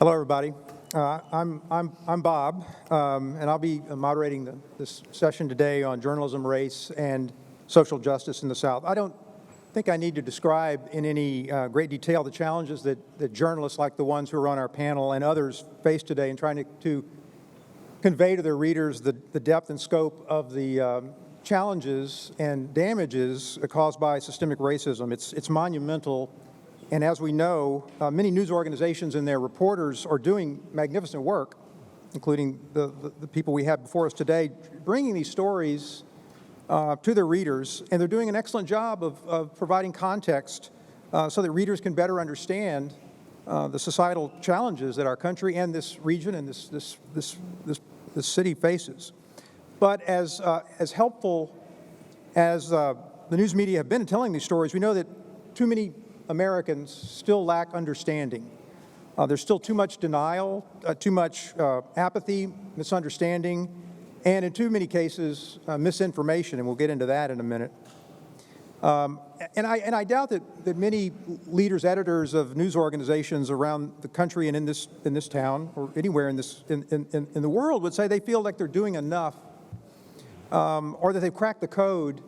Hello, everybody. I'm Bob, and I'll be moderating this session today on journalism, race, and social justice in the South. I don't think I need to describe in any great detail the challenges that journalists like the ones who are on our panel and others face today in trying to convey to their readers the depth and scope of the challenges and damages caused by systemic racism. It's monumental. And as we know, many news organizations and their reporters are doing magnificent work, including the people we have before us today, bringing these stories to their readers. And they're doing an excellent job of providing context so that readers can better understand the societal challenges that our country and this region and this city faces. But as helpful as the news media have been in telling these stories, we know that too many Americans still lack understanding. There's still too much denial, too much apathy, misunderstanding, and in too many cases, misinformation, and we'll get into that in a minute. And I doubt that many leaders, editors of news organizations around the country and in this town or anywhere in the world would say they feel like they're doing enough, or that they've cracked the code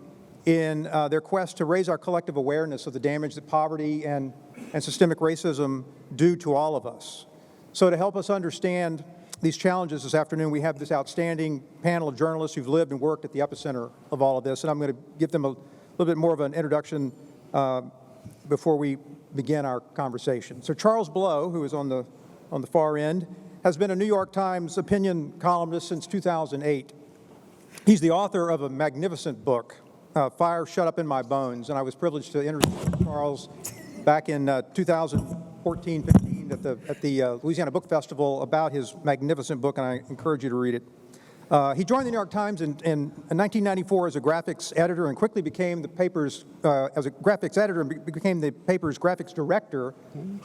in their quest to raise our collective awareness of the damage that poverty and systemic racism do to all of us. So to help us understand these challenges this afternoon, we have this outstanding panel of journalists who've lived and worked at the epicenter of all of this, and I'm going to give them a little bit more of an introduction before we begin our conversation. So Charles Blow, who is on the far end, has been a New York Times opinion columnist since 2008. He's the author of a magnificent book, Fire Shut Up in My Bones, and I was privileged to interview Charles back in 2014-15 at the Louisiana Book Festival about his magnificent book, and I encourage you to read it. He joined the New York Times in 1994 as a graphics editor and quickly became the paper's, became the paper's graphics director,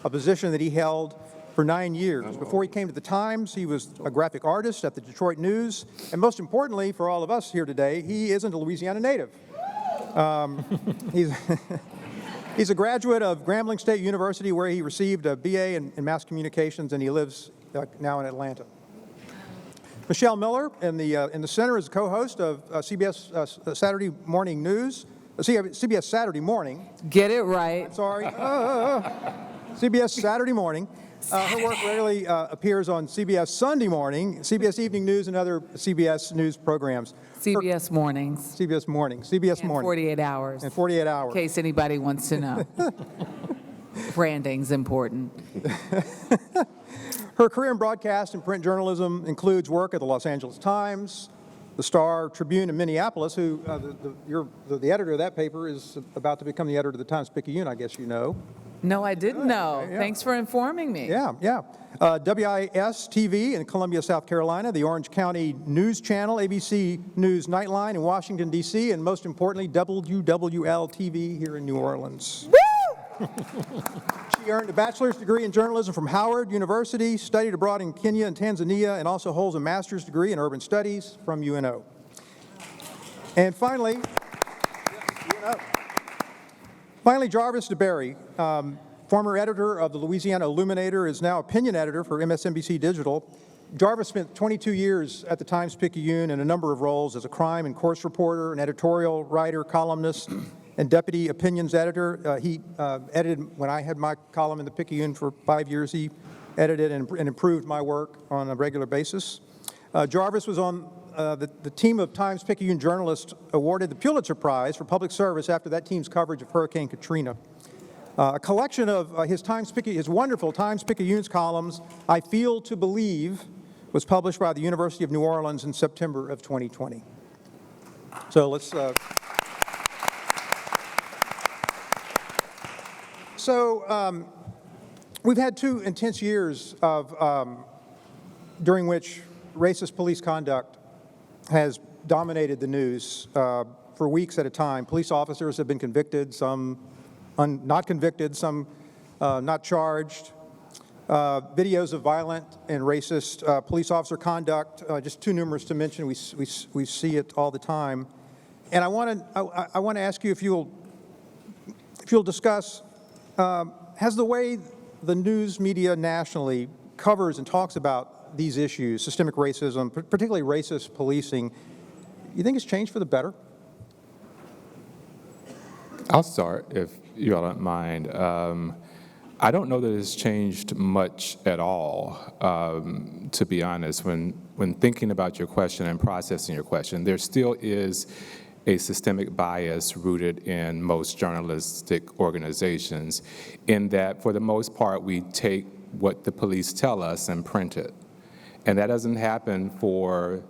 a position that he held for 9 years. Before he came to the Times, he was a graphic artist at the Detroit News, and most importantly for all of us here today, he isn't a Louisiana native. He's a graduate of Grambling State University, where he received a BA in mass communications, and he lives now in Atlanta. Michelle Miller in the center is a co-host of CBS Saturday Morning News, CBS Saturday Morning. Get it right. I'm sorry. CBS Saturday Morning. Her work regularly appears on CBS Sunday Morning, CBS Evening News, and other CBS News programs. CBS Mornings. CBS Morning. CBS And Morning. 48 hours. And 48 hours. In case anybody wants to know. Branding's important. Her career in broadcast and print journalism includes work at the Los Angeles Times, the Star Tribune in Minneapolis, who the editor of that paper is about to become the editor of the Times-Picayune, I guess you know. No, I didn't know. Yeah. Thanks for informing me. Yeah. WIS-TV in Columbia, South Carolina, the Orange County News Channel, ABC News Nightline in Washington, D.C., and most importantly, WWL-TV here in New Orleans. Woo! She earned a bachelor's degree in journalism from Howard University, studied abroad in Kenya and Tanzania, and also holds a master's degree in urban studies from UNO. And finally, Jarvis DeBerry, former editor of the Louisiana Illuminator, is now opinion editor for MSNBC Digital. Jarvis spent 22 years at the Times-Picayune in a number of roles as a crime and course reporter, an editorial writer, columnist, and deputy opinions editor. He edited, when I had my column in the Picayune for 5 years, he edited and improved my work on a regular basis. Jarvis was on the team of Times-Picayune journalists awarded the Pulitzer Prize for public service after that team's coverage of Hurricane Katrina. A collection of his wonderful Times-Picayune's columns, I Feel to Believe, was published by the University of New Orleans in September of 2020. So let's... we've had 2 intense years during which racist police conduct has dominated the news for weeks at a time. Police officers have been convicted, some not convicted, some not charged. Videos of violent and racist police officer conduct, just too numerous to mention. We see it all the time. And I want to ask you if you'll discuss, has the way the news media nationally covers and talks about these issues, systemic racism, particularly racist policing, you think it's changed for the better? I'll start, if you all don't mind. I don't know that it's changed much at all, to be honest. When thinking about your question and processing your question, there still is a systemic bias rooted in most journalistic organizations, in that, for the most part, we take what the police tell us and print it. And that doesn't happen for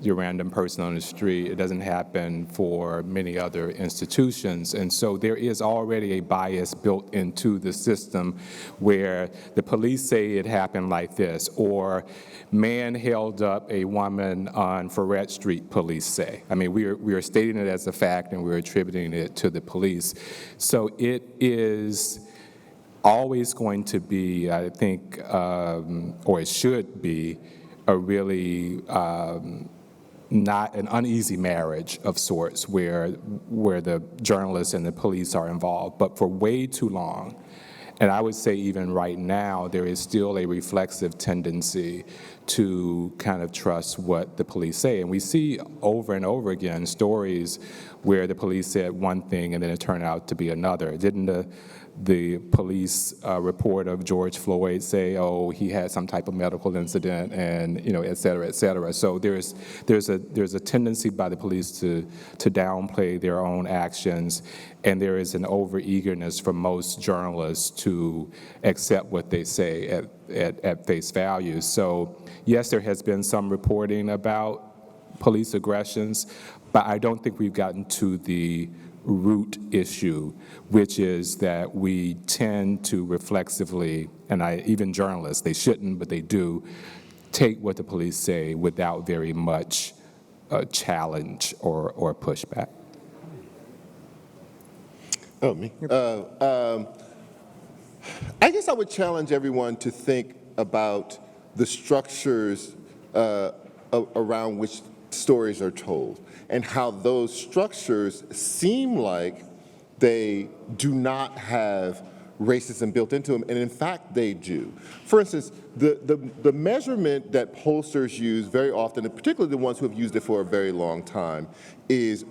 your random person on the street. It doesn't happen for many other institutions. And so there is already a bias built into the system where the police say it happened like this, or Mann held up a woman on Ferret Street, police say. I mean, we are stating it as a fact, and we're attributing it to the police. So it is always going to be, I think, or it should be, a really not an uneasy marriage of sorts where the journalists and the police are involved. But for way too long, and I would say even right now, there is still a reflexive tendency to kind of trust what the police say. And we see over and over again stories where the police said one thing and then it turned out to be another. Didn't the police report of George Floyd say, oh, he had some type of medical incident, and et cetera, et cetera. So there's a tendency by the police to downplay their own actions, and there is an over-eagerness for most journalists to accept what they say at face value. So yes, there has been some reporting about police aggressions, but I don't think we've gotten to the root issue, which is that we tend to reflexively, and even journalists, they shouldn't, but they do, take what the police say without very much challenge or pushback. Oh, me? I guess I would challenge everyone to think about the structures around which stories are told, and how those structures seem like they do not have racism built into them, and in fact they do. For instance, the measurement that pollsters use very often, and particularly the ones who have used it for a very long time, is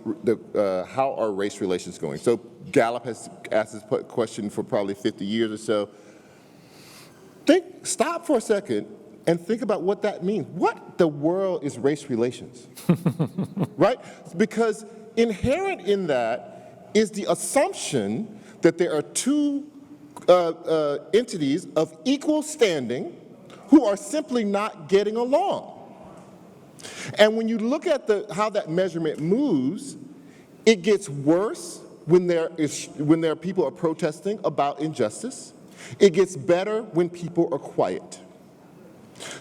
how are race relations going? So Gallup has asked this question for probably 50 years or so. Stop for a second and think about what that means. What the world is race relations, right? Because inherent in that is the assumption that there are two entities of equal standing who are simply not getting along. And when you look at how that measurement moves, it gets worse when there are people are protesting about injustice. It gets better when people are quiet.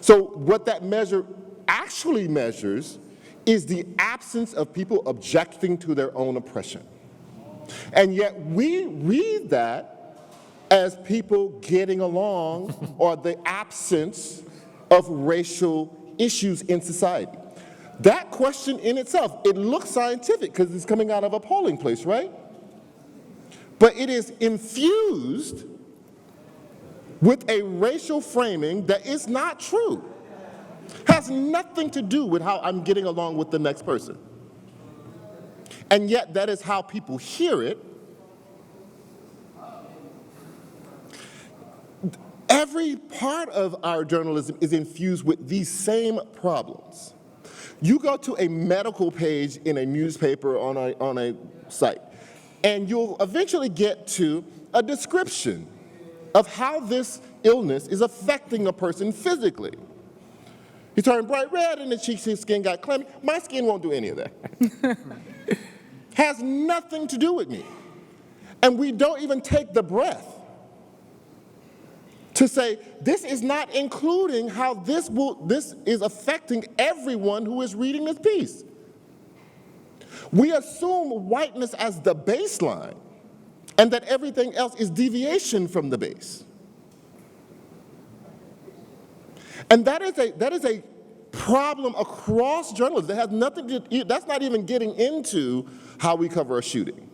So what that measure actually measures is the absence of people objecting to their own oppression. And yet we read that as people getting along or the absence of racial issues in society. That question in itself, it looks scientific because it's coming out of a polling place, right? But it is infused with a racial framing that is not true. Has nothing to do with how I'm getting along with the next person. And yet that is how people hear it. Every part of our journalism is infused with these same problems. You go to a medical page in a newspaper on a site, and you'll eventually get to a description of how this illness is affecting a person physically. He turned bright red in the cheeks, his skin got clammy. My skin won't do any of that. Has nothing to do with me. And we don't even take the breath to say, this is not including how this is affecting everyone who is reading this piece. We assume whiteness as the baseline, and that everything else is deviation from the base. And that is a problem across journalism. That has nothing to, that's not even getting into how we cover a shooting.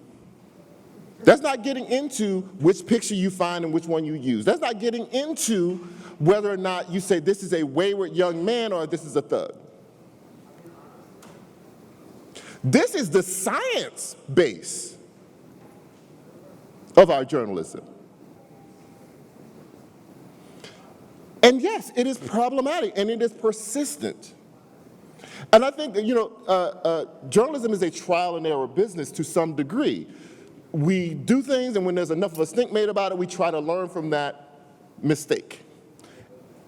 That's not getting into which picture you find and which one you use. That's not getting into whether or not you say this is a wayward young man or this is a thug. This is the science base of our journalism. And yes, it is problematic and it is persistent. And I think, journalism is a trial and error business to some degree. We do things, and when there's enough of a stink made about it, we try to learn from that mistake.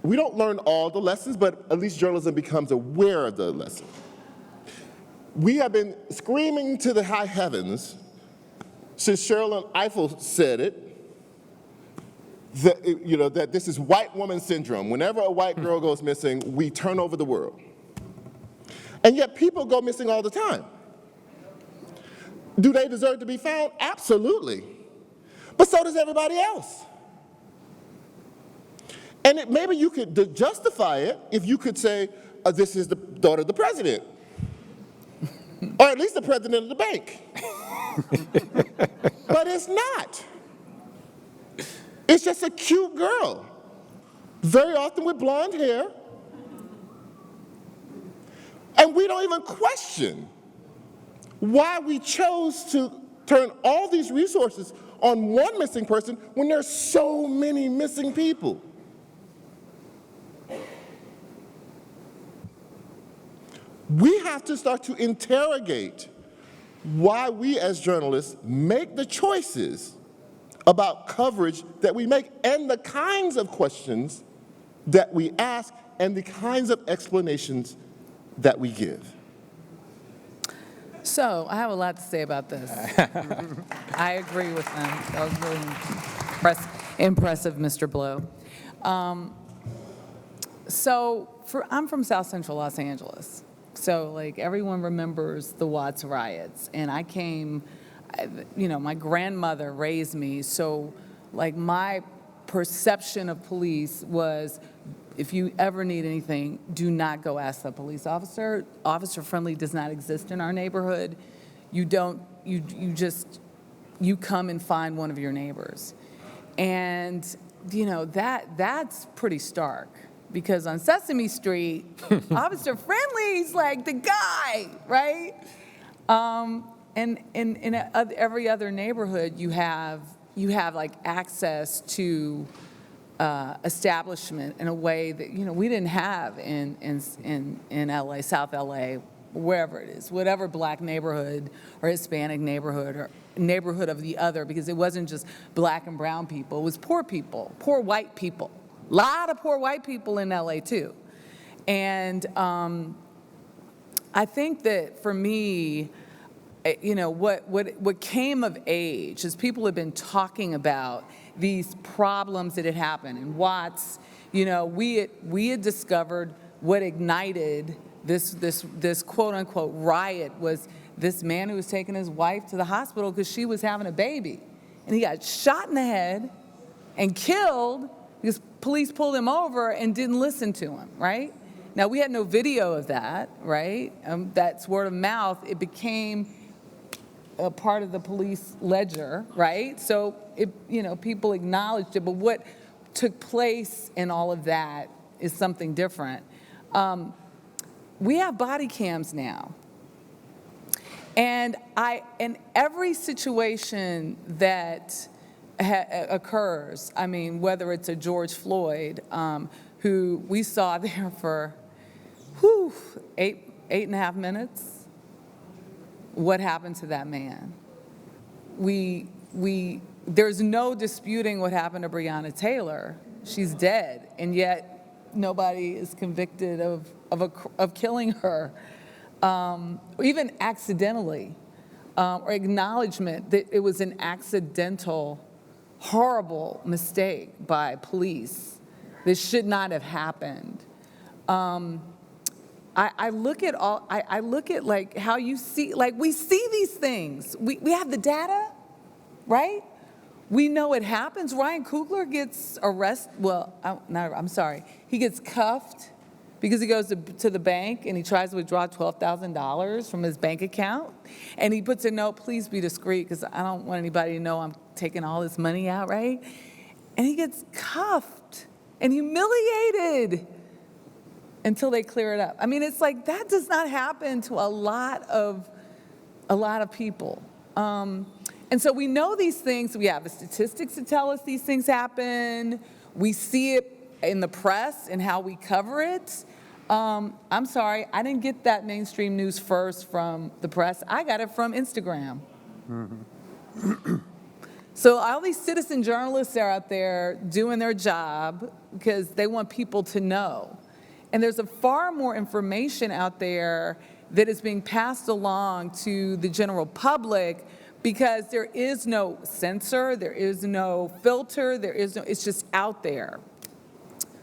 We don't learn all the lessons, but at least journalism becomes aware of the lesson. We have been screaming to the high heavens since Sherrilyn Ifill said it, that this is white woman syndrome. Whenever a white girl goes missing, we turn over the world. And yet people go missing all the time. Do they deserve to be found? Absolutely. But so does everybody else. And maybe you could justify it if you could say, this is the daughter of the president. Or at least the president of the bank. But it's not. It's just a cute girl, very often with blonde hair. And we don't even question why we chose to turn all these resources on one missing person when there's so many missing people. We have to start to interrogate why we as journalists make the choices about coverage that we make and the kinds of questions that we ask and the kinds of explanations that we give. So I have a lot to say about this. I agree with them. That was really impressive, Mr. Blow. I'm from South Central Los Angeles. So everyone remembers the Watts riots. And I came, my grandmother raised me. So my perception of police was, if you ever need anything, do not go ask the police officer. Officer friendly does not exist in our neighborhood. You come and find one of your neighbors. And, that's pretty stark. Because on Sesame Street, Officer Friendly's the guy, right? And in every other neighborhood, you have access to establishment in a way that we didn't have in LA, South LA, wherever it is, whatever black neighborhood or Hispanic neighborhood or neighborhood of the other, because it wasn't just black and brown people, it was poor people, poor white people. A lot of poor white people in LA too. And I think that for me, what came of age is people have been talking about these problems that had happened. And Watts, we had discovered what ignited this quote unquote riot was this man who was taking his wife to the hospital because she was having a baby. And he got shot in the head and killed because police pulled him over and didn't listen to him, right? Now, we had no video of that, right? That's word of mouth. It became a part of the police ledger, right? So, people acknowledged it, but what took place in all of that is something different. We have body cams now. And in every situation that occurs, whether it's a George Floyd, who we saw there for, 8.5 minutes, what happened to that man? There's no disputing what happened to Breonna Taylor. She's dead, and yet nobody is convicted of killing her, even accidentally, or acknowledgement that it was an accidental, horrible mistake by police. This should not have happened. I look at how you see, we see these things. We have the data, right? We know it happens. Ryan Coogler gets arrested. Well, I'm sorry. He gets cuffed because he goes to the bank and he tries to withdraw $12,000 from his bank account, and he puts a note, please be discreet, because I don't want anybody to know I'm taking all this money out, right? And he gets cuffed and humiliated until they clear it up. I mean, it's like that does not happen to a lot of people. And so we know these things. We have the statistics to tell us these things happen. We see it in the press and how we cover it. I'm sorry, I didn't get that mainstream news first from the press. I got it from Instagram. Mm-hmm. So all these citizen journalists are out there doing their job because they want people to know. And there's a far more information out there that is being passed along to the general public because there is no censor, there is no filter, it's just out there.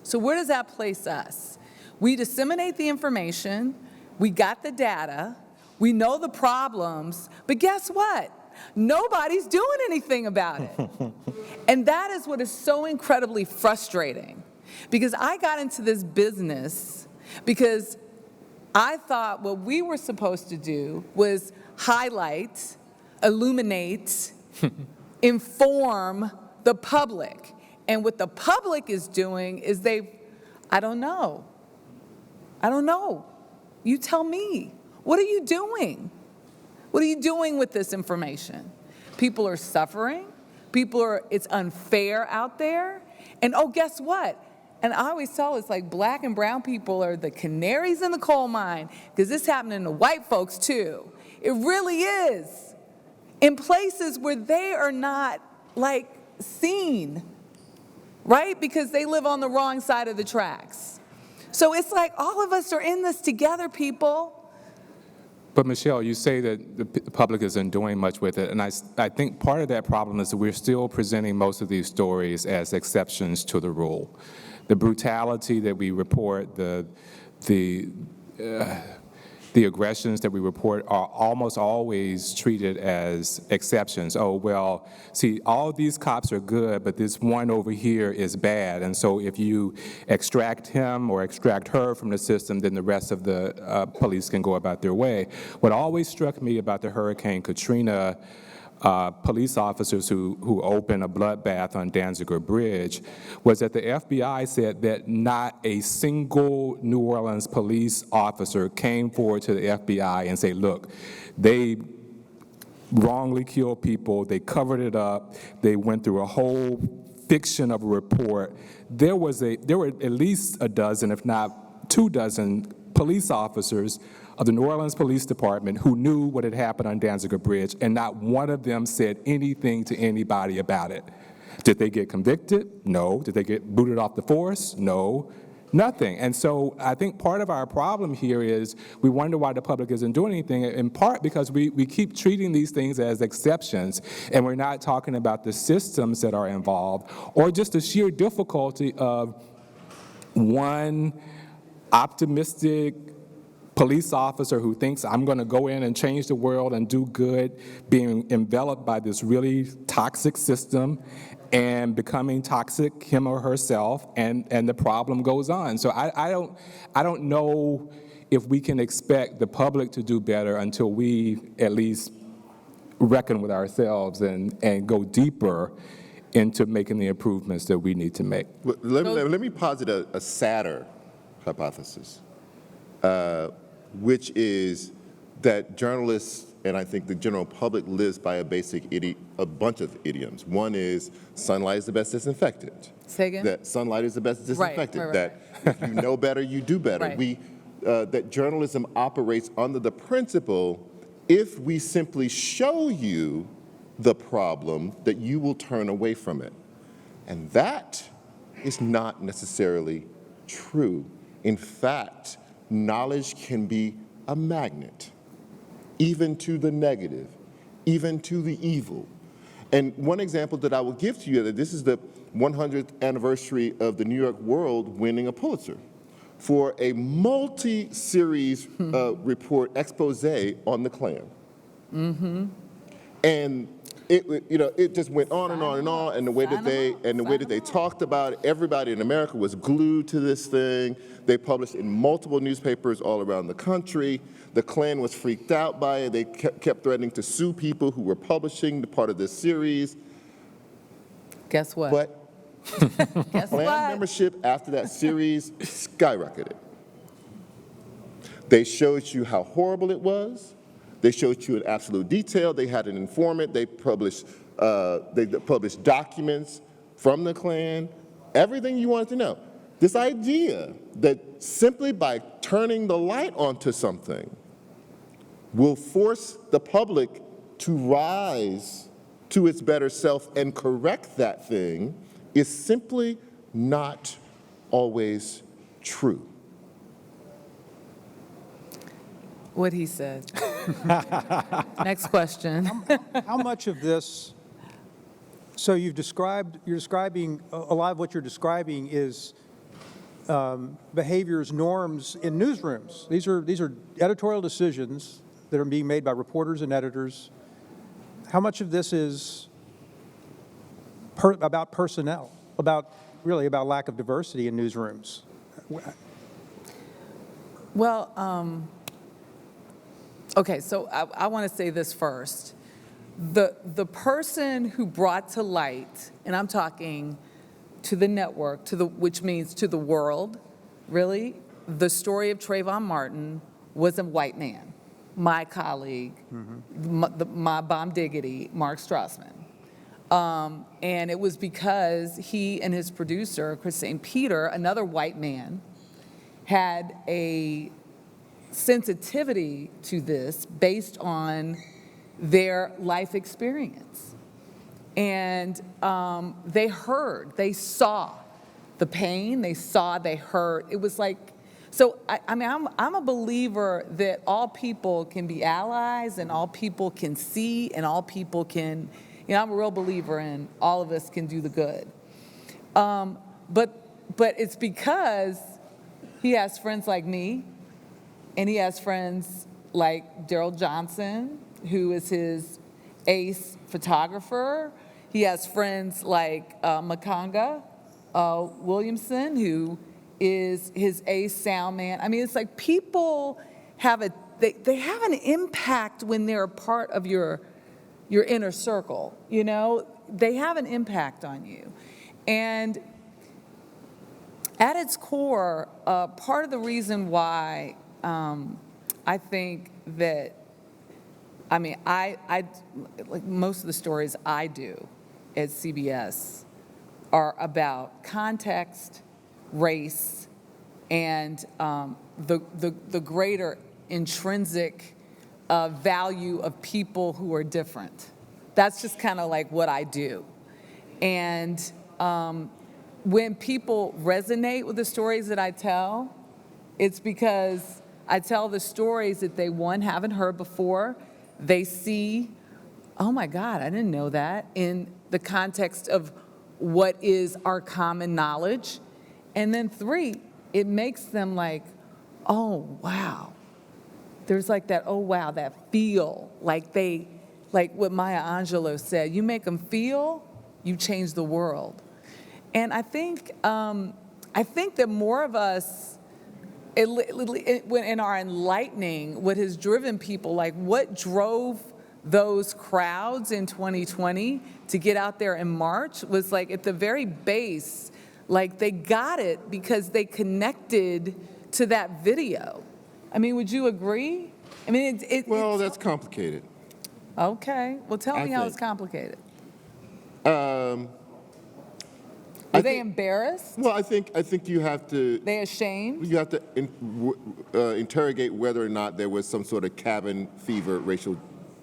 So where does that place us? We disseminate the information, we got the data, we know the problems, but guess what? Nobody's doing anything about it. And that is what is so incredibly frustrating. Because I got into this business because I thought what we were supposed to do was highlight, illuminate, inform the public. And what the public is doing is I don't know. You tell me. What are you doing? What are you doing with this information? People are suffering. It's unfair out there. And oh, guess what? And I always tell it's like black and brown people are the canaries in the coal mine because this happening to white folks too. It really is. In places where they are not like seen, right? Because they live on the wrong side of the tracks. So it's like all of us are in this together, people. But Michelle, you say that the public isn't doing much with it, and I think part of that problem is that we're still presenting most of these stories as exceptions to the rule. The brutality that we report, the aggressions that we report are almost always treated as exceptions. Oh, well, see, all these cops are good, but this one over here is bad. And so if you extract him or extract her from the system, then the rest of the police can go about their way. What always struck me about the Hurricane Katrina police officers who opened a bloodbath on Danziger Bridge was that the FBI said that not a single New Orleans police officer came forward to the FBI and say, look, they wrongly killed people, they covered it up, they went through a whole fiction of a report. There were at least a dozen, if not 24 police officers of the New Orleans Police Department who knew what had happened on Danziger Bridge, and not one of them said anything to anybody about it. Did they get convicted? No. Did they get booted off the force? No. Nothing. And so I think part of our problem here is we wonder why the public isn't doing anything, in part because we keep treating these things as exceptions, and we're not talking about the systems that are involved, or just the sheer difficulty of one optimistic police officer who thinks I'm going to go in and change the world and do good, being enveloped by this really toxic system and becoming toxic him or herself, and the problem goes on. So I don't know if we can expect the public to do better until we at least reckon with ourselves and go deeper into making the improvements that we need to make. Well, let me posit a sadder hypothesis. Which is that journalists, and I think the general public, lives by a bunch of idioms. One is sunlight is the best disinfectant. Say again? That sunlight is the best disinfectant. Right. That if you know better, you do better. Right. That journalism operates under the principle, if we simply show you the problem, that you will turn away from it. And that is not necessarily true. In fact, knowledge can be a magnet, even to the negative, even to the evil. And one example that I will give to you, that this is the 100th anniversary of the New York World winning a Pulitzer for a multi-series report expose on the Klan. Mm-hmm. And it just went on and on and on, and the way that they talked about it, everybody in America was glued to this thing. They published in multiple newspapers all around the country. The Klan was freaked out by it. They kept threatening to sue people who were publishing the part of this series. Guess what? But Guess Klan what? membership after that series skyrocketed. They showed you how horrible it was. They showed you in absolute detail. They had an informant. They published documents from the Klan, everything you wanted to know. This idea that simply by turning the light onto something will force the public to rise to its better self and correct that thing is simply not always true. What he said. Next question. How much of this, so you're describing, a lot of what you're describing is behaviors, norms in newsrooms. These are editorial decisions that are being made by reporters and editors. How much of this is about personnel, about lack of diversity in newsrooms? Well, okay, so I want to say this first. The person who brought to light, and I'm talking to the network, which means to the world, really, the story of Trayvon Martin was a white man, my colleague, my bomb diggity, Mark Strassman. And it was because he and his producer, Chris St. Peter, another white man, had a sensitivity to this based on their life experience. And they saw the pain, they heard. It was like, so I'm a believer that all people can be allies and all people can see and all people can, I'm a real believer in all of us can do the good. But it's because he has friends like me, and he has friends like Daryl Johnson, who is his ace photographer. He has friends like Makanga Williamson, who is his ace sound man. I mean, it's like people have they have an impact when they're a part of your inner circle, They have an impact on you. And at its core, part of the reason why I think that, I like most of the stories I do at CBS are about context, race, and the greater intrinsic value of people who are different. That's just kind of like what I do. And when people resonate with the stories that I tell, it's because I tell the stories that they, one, haven't heard before. They see, oh my God, I didn't know that, in the context of what is our common knowledge. And then three, it makes them like, oh wow. There's like that, oh wow, that feel, like what Maya Angelou said, you make them feel, you change the world. And I think that more of us, in our enlightening, what has driven people, like what drove those crowds in 2020 to get out there and march was like at the very base, like they got it because they connected to that video. I mean, would you agree? I mean, Well, that's complicated. Okay, well tell me how it's complicated. Were they embarrassed? Well, I think you have to. They ashamed? You have to interrogate whether or not there was some sort of cabin fever racial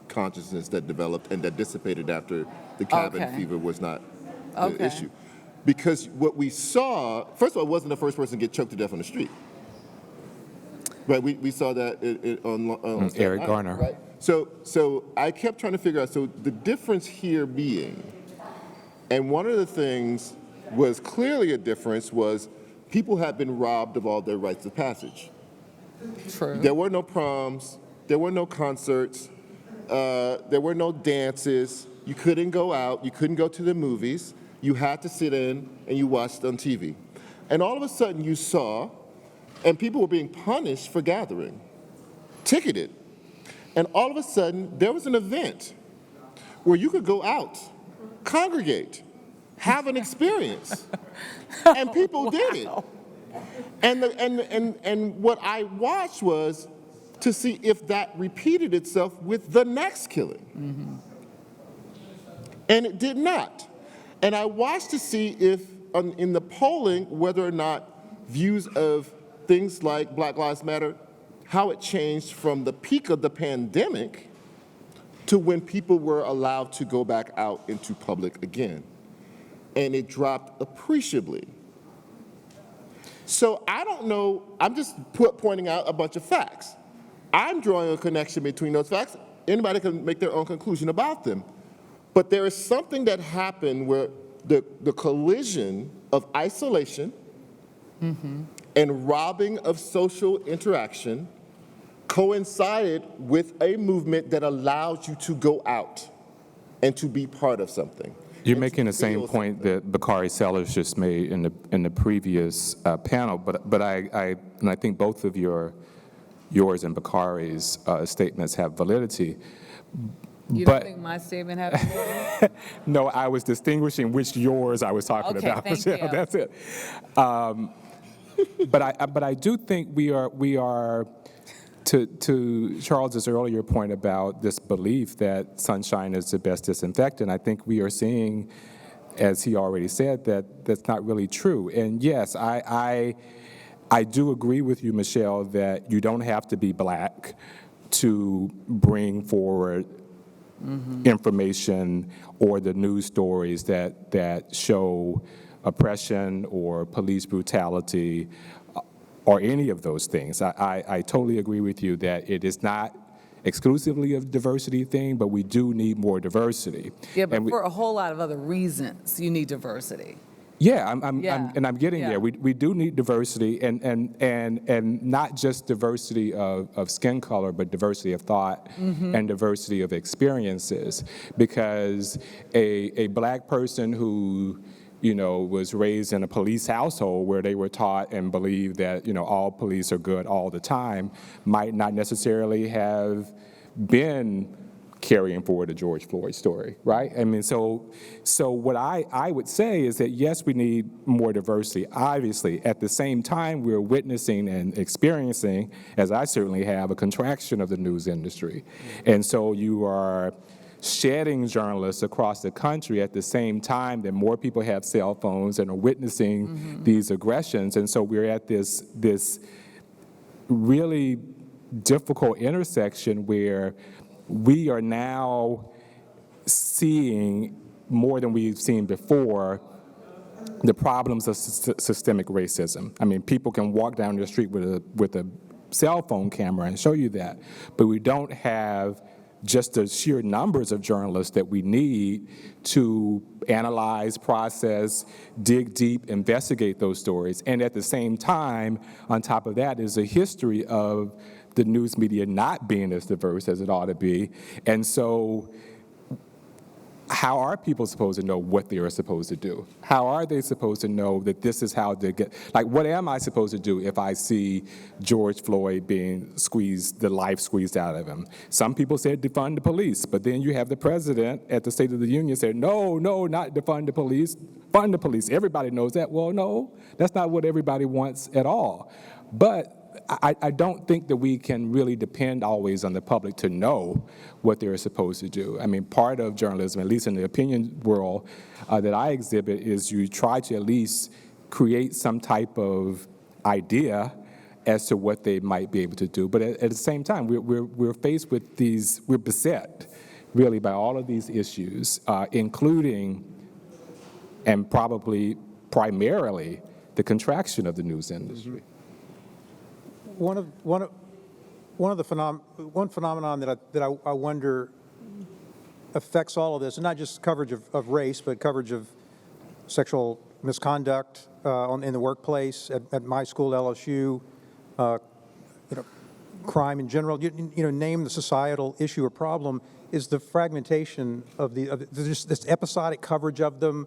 consciousness that developed and that dissipated after the cabin fever was not the issue. Because what we saw, first of all, it wasn't the first person to get choked to death on the street. Right, we saw that on Eric Garner. Right? So I kept trying to figure out, so the difference here being, and one of the things was clearly a difference was people had been robbed of all their rites of passage. True. There were no proms, there were no concerts, there were no dances, you couldn't go out, you couldn't go to the movies, you had to sit in and you watched on TV. And all of a sudden you saw, and people were being punished for gathering, ticketed. And all of a sudden there was an event where you could go out, congregate, have an experience. And people did it. And what I watched was to see if that repeated itself with the next killing. Mm-hmm. And it did not. And I watched to see if, in the polling, whether or not views of things like Black Lives Matter, how it changed from the peak of the pandemic to when people were allowed to go back out into public again. And it dropped appreciably. So I don't know, I'm just pointing out a bunch of facts. I'm drawing a connection between those facts. Anybody can make their own conclusion about them. But there is something that happened where the collision of isolation and robbing of social interaction coincided with a movement that allows you to go out and to be part of something. You're making the same point that Bakari Sellers just made in the previous panel, but I think both of yours and Bakari's statements have validity. You don't think my statement has validity? No, I was distinguishing which yours I was talking Okay, about. thank you. That's it. But I do think we are to Charles's earlier point about this belief that sunshine is the best disinfectant. I think we are seeing, as he already said, that that's not really true. And yes, I do agree with you, Michelle, that you don't have to be black to bring forward information or the news stories that show oppression or police brutality or any of those things. I totally agree with you that it is not exclusively a diversity thing, but we do need more diversity. Yeah, but And for a whole lot of other reasons, you need diversity. Yeah, Yeah. I'm getting Yeah. there. We do need diversity, and not just diversity of skin color, but diversity of thought and diversity of experiences. Because a black person who was raised in a police household where they were taught and believed that all police are good all the time might not necessarily have been carrying forward the George Floyd story, right? I mean, so what I would say is that yes, we need more diversity. Obviously, at the same time, we're witnessing and experiencing, as I certainly have, a contraction of the news industry. And so you are shedding journalists across the country at the same time that more people have cell phones and are witnessing these aggressions. And so we're at this really difficult intersection where we are now seeing more than we've seen before the problems of systemic racism. I mean, people can walk down the street with a cell phone camera and show you that, but we don't have just the sheer numbers of journalists that we need to analyze, process, dig deep, investigate those stories. And at the same time, on top of that, is a history of the news media not being as diverse as it ought to be. And so how are people supposed to know what they are supposed to do? How are they supposed to know that this is how they get, like, what am I supposed to do if I see George Floyd being squeezed, the life squeezed out of him? Some people said defund the police, but then you have the president at the State of the Union say, no, not defund the police, fund the police. Everybody knows that. Well, no, that's not what everybody wants at all. But I don't think that we can really depend always on the public to know what they're supposed to do. I mean, part of journalism, at least in the opinion world that I exhibit, is you try to at least create some type of idea as to what they might be able to do. But at the same time, we're faced with these, we're beset really by all of these issues, including and probably primarily the contraction of the news industry. One phenomenon that I wonder affects all of this, and not just coverage of race, but coverage of sexual misconduct in the workplace at my school, LSU. crime in general, name the societal issue or problem, is the fragmentation of just this episodic coverage of them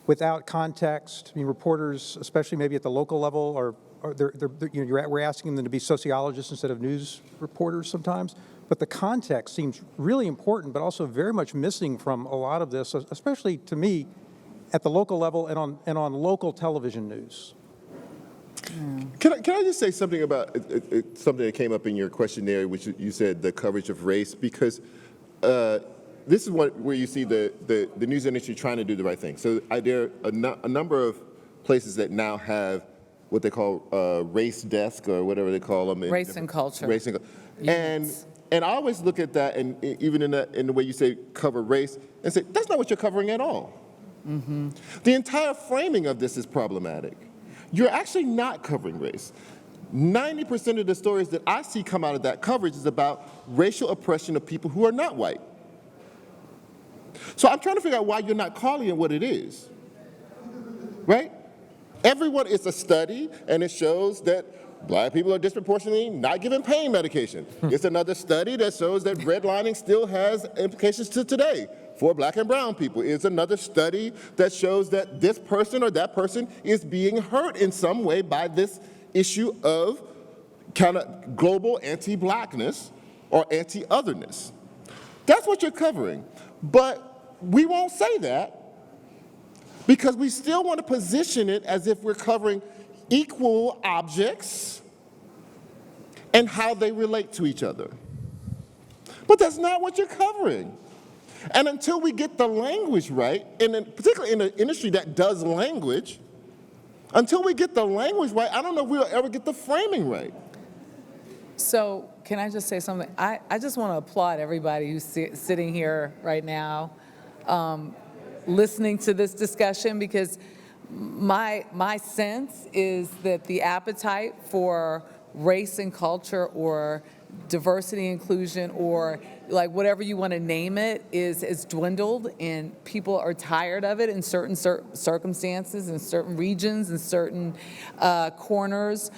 without context. I mean, reporters, especially maybe at the local level, we're asking them to be sociologists instead of news reporters sometimes. But the context seems really important, but also very much missing from a lot of this, especially to me, at the local level and on local television news. Can I just say something about something that came up in your questionnaire, which you said the coverage of race, because this is where you see the news industry trying to do the right thing. So there are a number of places that now have what they call race desk or whatever they call them. Race and culture. Race and Yes. and I always look at that, and even in the way you say cover race, and say that's not what you're covering at all. Mm-hmm. The entire framing of this is problematic. You're actually not covering race. 90% of the stories that I see come out of that coverage is about racial oppression of people who are not white. So I'm trying to figure out why you're not calling it what it is, right? It's a study, and it shows that black people are disproportionately not given pain medication. It's another study that shows that redlining still has implications to today for black and brown people. It's another study that shows that this person or that person is being hurt in some way by this issue of kind of global anti-blackness or anti-otherness. That's what you're covering. But we won't say that because we still want to position it as if we're covering equal objects and how they relate to each other. But that's not what you're covering. And until we get the language right, and particularly in an industry that does language, until we get the language right, I don't know if we'll ever get the framing right. So can I just say something? I just want to applaud everybody who's sitting here right now, listening to this discussion, because my sense is that the appetite for race and culture or diversity, inclusion, or like whatever you want to name it, is dwindled, and people are tired of it in certain circumstances, in certain regions, in certain corners.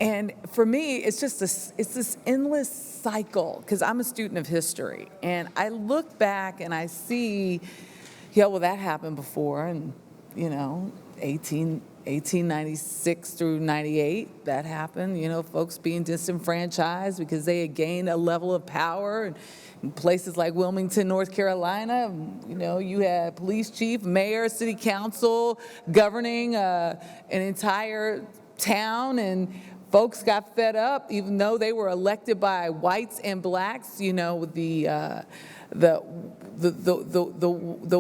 And for me, it's just this endless cycle, because I'm a student of history, and I look back and I see, yeah, well, that happened before, and 1896 through 98, that happened, folks being disenfranchised because they had gained a level of power. And in places like Wilmington, North Carolina, you had police chief, mayor, city council governing an entire town, and folks got fed up, even though they were elected by whites and blacks. The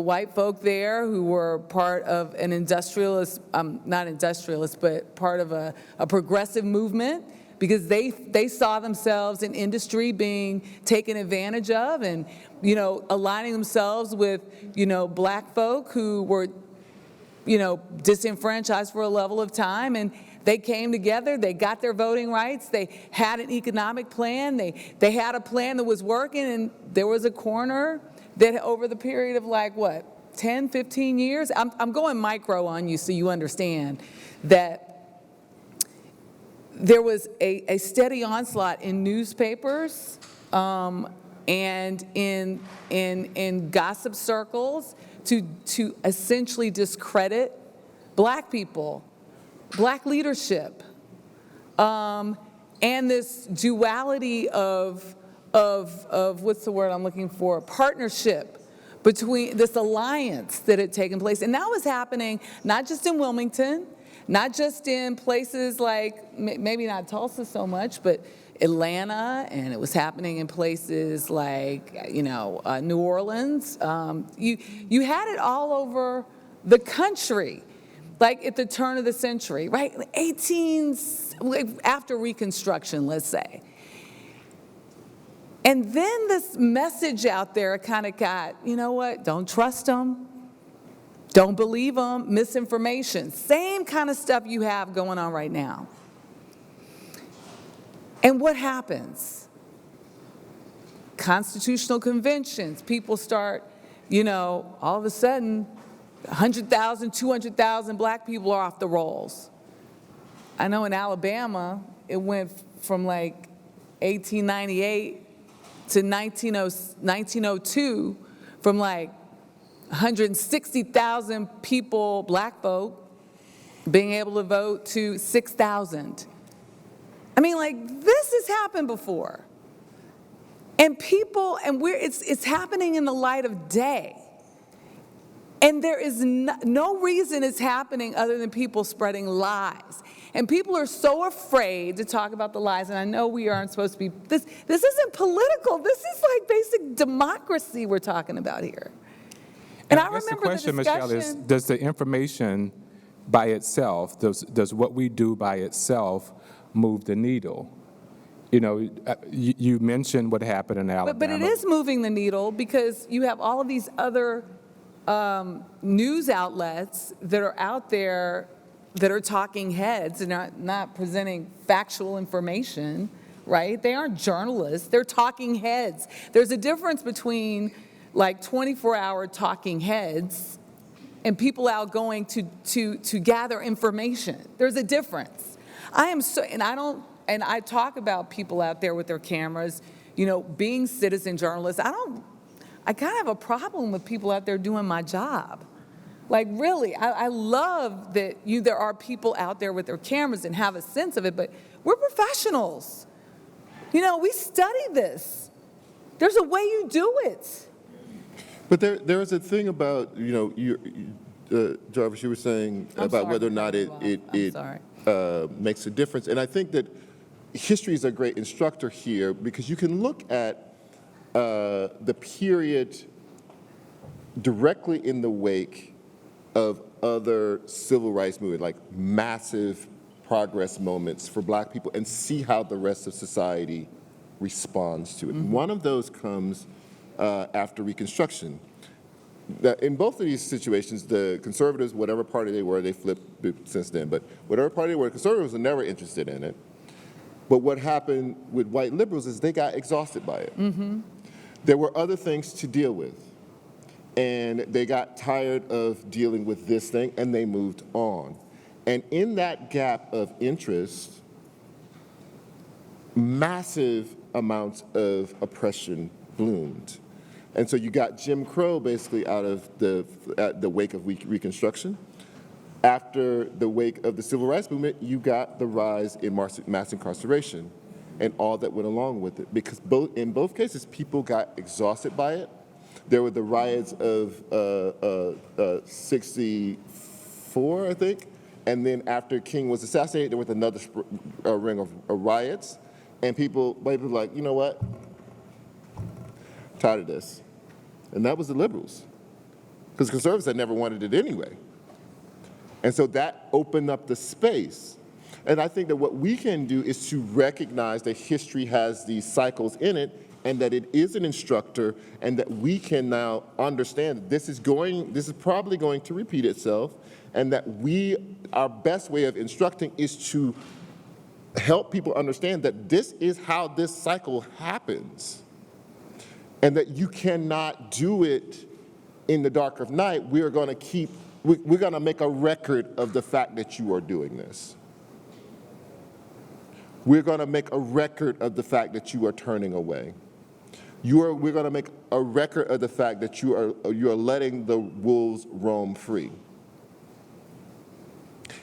white folk there who were part of an industrialist, not industrialist, but part of a progressive movement, because they saw themselves in industry being taken advantage of, and aligning themselves with black folk who were disenfranchised for a level of time, and they came together, they got their voting rights, they had an economic plan, they had a plan that was working, and there was a corner that over the period of 10, 15 years, I'm going micro on you so you understand that there was a steady onslaught in newspapers and in gossip circles to essentially discredit black people, black leadership, and this duality of what's the word I'm looking for? Partnership between this alliance that had taken place. And that was happening not just in Wilmington, not just in places like, maybe not Tulsa so much, but Atlanta, and it was happening in places like, New Orleans. You had it all over the country, like at the turn of the century, right? After Reconstruction, let's say. And then this message out there kind of got, don't trust them, don't believe them, misinformation, same kind of stuff you have going on right now. And what happens? Constitutional conventions, people start, all of a sudden, 100,000, 200,000 black people are off the rolls. I know in Alabama, it went from like 1898 to 1902, from like 160,000 people, black folk, being able to vote to 6,000. I mean, like, this has happened before. And people, and it's happening in the light of day. And there is no reason it's happening other than people spreading lies. And people are so afraid to talk about the lies. And I know we aren't supposed to be, this isn't political. This is like basic democracy we're talking about here. And I guess remember the question, Michelle, is discussion. does the information by itself, does what we do by itself move the needle? You know, you mentioned what happened in Alabama. But it is moving the needle because you have all of these other news outlets that are out there that are talking heads and not presenting factual information, right? They aren't journalists, they're talking heads. There's a difference between like 24-hour talking heads and people out going to gather information. There's a difference. I talk about people out there with their cameras, you know, being citizen journalists. I kind of have a problem with people out there doing my job. Like, really, I love that there are people out there with their cameras and have a sense of it, but we're professionals. You know, we study this. There's a way you do it. But there is a thing about, you know, Jarvis, you were saying about whether or not it makes a difference. And I think that history is a great instructor here because you can look at the period directly in the wake of other civil rights movements, like massive progress moments for black people, and see how the rest of society responds to it. Mm-hmm. One of those comes after Reconstruction. In both of these situations, the conservatives, whatever party they were, they flipped since then, but whatever party they were, conservatives were never interested in it. But what happened with white liberals is they got exhausted by it. Mm-hmm. There were other things to deal with, and they got tired of dealing with this thing, and they moved on. And in that gap of interest, massive amounts of oppression bloomed. And so you got Jim Crow basically out of the wake of Reconstruction. After the wake of the Civil Rights Movement, you got the rise in mass incarceration and all that went along with it. Because in both cases, people got exhausted by it. There were the riots of 64, I think. And then after King was assassinated, there was another ring of riots. And people were like, you know what? Tired of this. And that was the liberals. Because conservatives had never wanted it anyway. And so that opened up the space. And I think that what we can do is to recognize that history has these cycles in it and that it is an instructor and that we can now understand that this is probably going to repeat itself and that our best way of instructing is to help people understand that this is how this cycle happens. And that you cannot do it in the dark of night. We're going to make a record of the fact that you are doing this. We're going to make a record of the fact that you are turning away. We're going to make a record of the fact that you are letting the wolves roam free.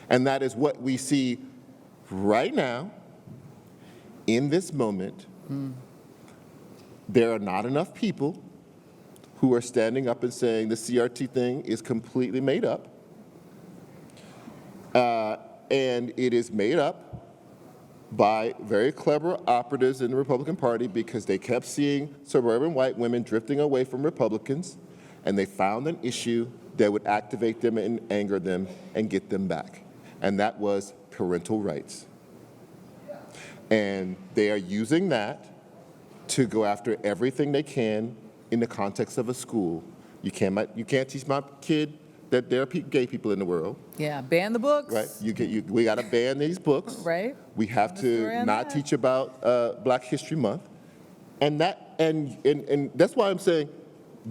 And that is what we see right now, in this moment. There are not enough people who are standing up and saying the CRT thing is completely made up. And it is made up by very clever operatives in the Republican Party because they kept seeing suburban white women drifting away from Republicans, and they found an issue that would activate them and anger them and get them back. And that was parental rights. And they are using that to go after everything they can in the context of a school. You can't teach my kid that there are gay people in the world. Yeah, ban the books. Right. We got to ban these books. Right. We have to not teach about Black History Month, and that's why I'm saying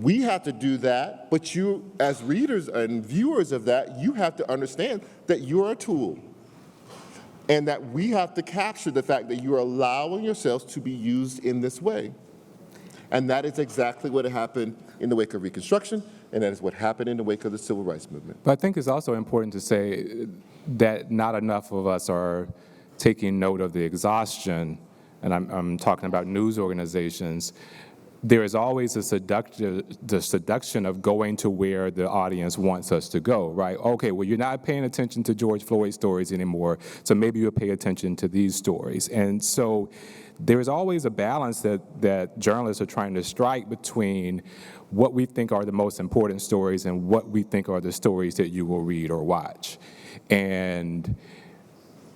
we have to do that. But you, as readers and viewers of that, you have to understand that you're a tool, and that we have to capture the fact that you are allowing yourselves to be used in this way. And that is exactly what happened in the wake of Reconstruction, and that is what happened in the wake of the Civil Rights Movement. But I think it's also important to say that not enough of us are taking note of the exhaustion, and I'm talking about news organizations. There is always the seduction of going to where the audience wants us to go, right? Okay, well, you're not paying attention to George Floyd stories anymore, so maybe you'll pay attention to these stories. And so there is always a balance that journalists are trying to strike between what we think are the most important stories and what we think are the stories that you will read or watch. And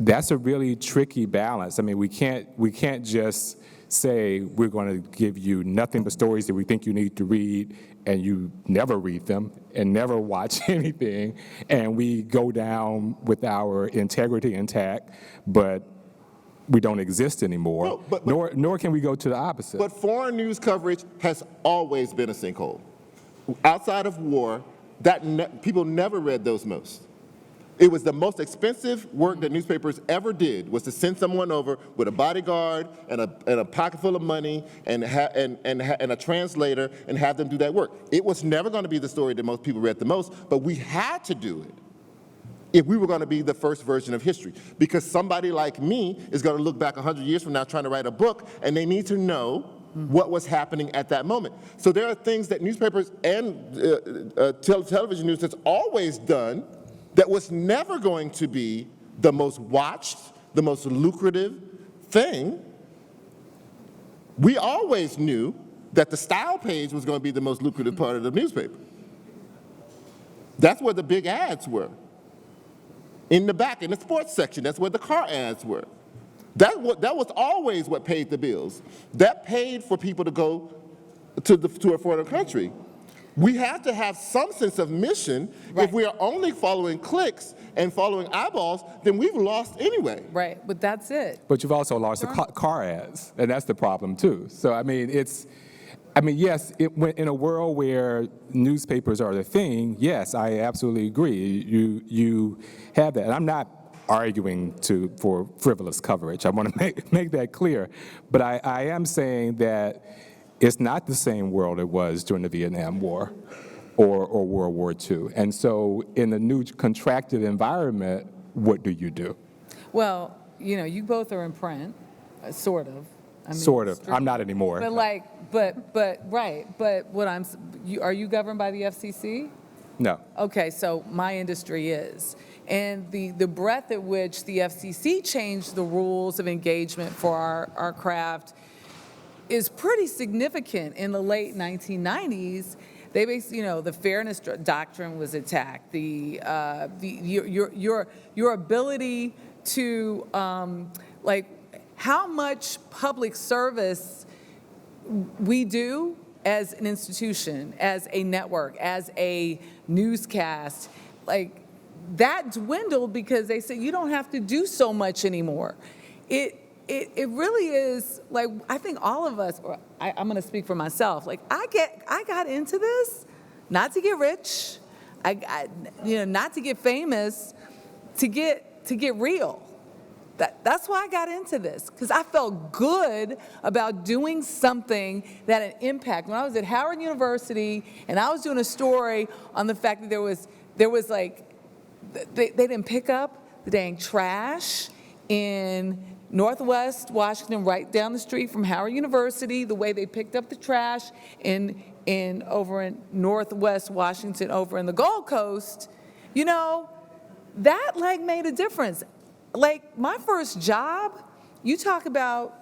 that's a really tricky balance. I mean, we can't just say we're going to give you nothing but stories that we think you need to read, and you never read them and never watch anything, and we go down with our integrity intact, but we don't exist anymore. No, nor can we go to the opposite. But foreign news coverage has always been a sinkhole. Outside of war, people never read those most. It was the most expensive work that newspapers ever did, was to send someone over with a bodyguard and a pocket full of money and a translator and have them do that work. It was never going to be the story that most people read the most, but we had to do it if we were going to be the first version of history. Because somebody like me is going to look back 100 years from now trying to write a book, and they need to know what was happening at that moment. So there are things that newspapers and television news has always done that was never going to be the most watched, the most lucrative thing. We always knew that the style page was going to be the most lucrative part of the newspaper. That's where the big ads were. In the back, in the sports section, that's where the car ads were. That was always what paid the bills. That paid for people to go to a foreign country. We have to have some sense of mission. Right. If we are only following clicks and following eyeballs, then we've lost anyway. Right, but that's it. But you've also lost the car ads, and that's the problem too. So I mean, yes, in a world where newspapers are the thing, yes, I absolutely agree. You have that, and I'm not arguing for frivolous coverage. I want to make that clear. But I am saying that it's not the same world it was during the Vietnam War or World War II. And so in the new contracted environment, what do you do? Well, you both are in print, sort of. I mean, sort of. I'm not anymore. But are you governed by the FCC? No. Okay, so my industry is. And the breadth at which the FCC changed the rules of engagement for our craft is pretty significant. In the late 1990s, they basically, the fairness doctrine was attacked. Your ability to how much public service we do as an institution, as a network, as a newscast, that dwindled because they said you don't have to do so much anymore. It really is, I think all of us, or I'm going to speak for myself, I got into this not to get rich, not to get famous, to get real. That's why I got into this, because I felt good about doing something that had impact. When I was at Howard University and I was doing a story on the fact that there was they didn't pick up the dang trash in Northwest Washington, right down the street from Howard University, the way they picked up the trash over in Northwest Washington, over in the Gold Coast, that made a difference. My first job, you talk about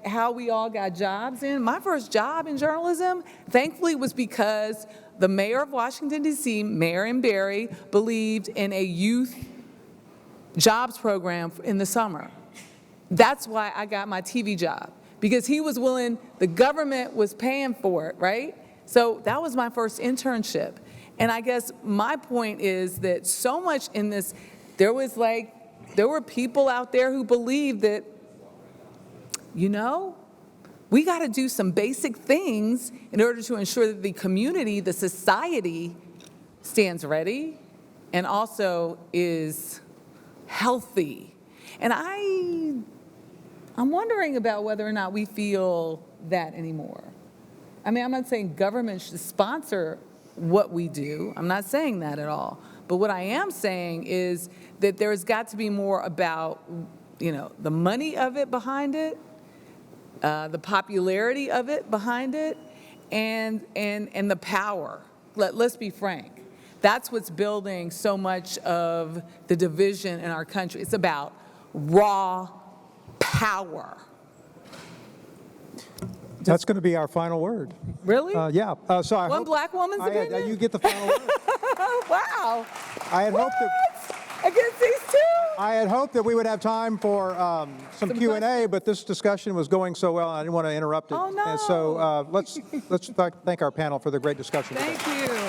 how we all got jobs in. My first job in journalism, thankfully, was because the mayor of Washington, D.C., Mayor Barry, believed in a youth jobs program in the summer. That's why I got my TV job, because he was willing, the government was paying for it, right? So that was my first internship. And I guess my point is that so much in this, there were people out there who believed that, we got to do some basic things in order to ensure that the community, the society, stands ready and also is healthy. And I'm wondering about whether or not we feel that anymore. I mean, I'm not saying government should sponsor what we do. I'm not saying that at all. But what I am saying is that there's got to be more about, the money of it behind it, the popularity of it behind it, and the power. Let's be frank. That's what's building so much of the division in our country. It's about raw power. That's going to be our final word. Really? Yeah. So I One hope black woman's opinion? you get the final word. Wow. I had hoped that. Against these two? I had hoped that we would have time for some Q&A, but this discussion was going so well, I didn't want to interrupt it. Oh, no. And so let's thank our panel for the great discussion today. Thank you.